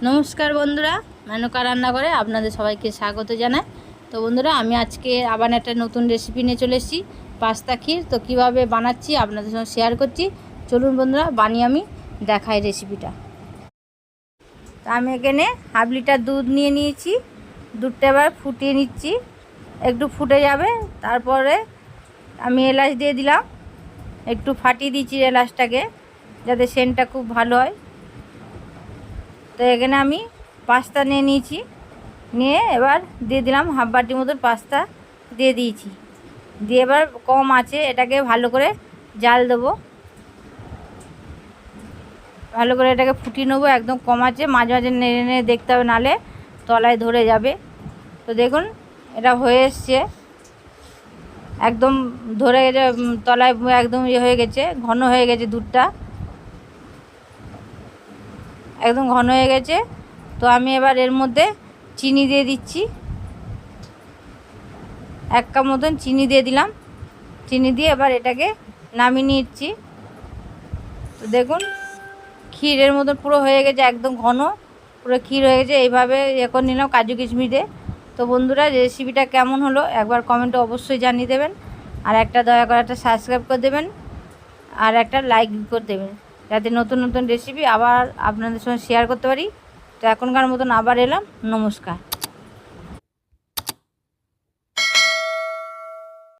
নমস্কার বন্ধুরা, মেনকা রান্নাঘরে আপনাদের সবাইকে স্বাগত জানাই। তো বন্ধুরা, আমি আজকে আবার একটা নতুন রেসিপি নিয়ে চলে এসেছি, পাস্তা ক্ষীর। তো কীভাবে বানাচ্ছি আপনাদের সঙ্গে শেয়ার করছি। চলুন বন্ধুরা, বানিয়ে আমি দেখাই রেসিপিটা। তো আমি এখানে হাফ লিটার দুধ নিয়ে নিয়েছি। দুধটা এবার ফুটিয়ে নিচ্ছি, একটু ফুটে যাবে। তারপরে আমি এলাচ দিয়ে দিলাম, একটু ফাটিয়ে দিচ্ছি এলাচটাকে যাতে সেন্টটা খুব ভালো হয়। তো এখানে আমি পাস্তা নিয়ে নিয়েছি, নিয়ে এবার দিয়ে দিলাম হাফ বাটির মতন পাস্তা দিয়ে দিয়েছি। দিয়ে এবার কম আছে এটাকে ভালো করে জাল দেবো, ভালো করে এটাকে ফুটিয়ে নেবো। একদম কম আছে, মাঝে মাঝে নেড়ে নেড়ে দেখতে হবে, নালে তলায় ধরে যাবে। তো দেখুন এটা হয়ে এসছে, একদম ধরে গেছে তলায়, একদম ইয়ে হয়ে গেছে, ঘন হয়ে গেছে দুধটা, একদম ঘন হয়ে গেছে। তো আমি এবার এর মধ্যে চিনি দিয়ে দিচ্ছি, 1 কাপ মতন চিনি দিয়ে দিলাম। চিনি দিয়ে এবার এটাকে নামিয়ে নিচ্ছি। তো দেখুন ক্ষীরের মতন পুরো হয়ে গেছে, একদম ঘন পুরো ক্ষীর হয়ে গেছে। এইভাবে এখন নিলাম কাজু কিশমিশ দিয়ে। তো বন্ধুরা, রেসিপিটা কেমন হলো একবার কমেন্টে অবশ্যই জানিয়ে দেবেন। আর একটা দয়া করে একটা সাবস্ক্রাইব করে দেবেন, আর একটা লাইক করে দেবেন, যাতে নতুন নতুন রেসিপি আবার আপনাদের সঙ্গে শেয়ার করতে পারি। তো এখনকার মতন আবার এলাম, নমস্কার।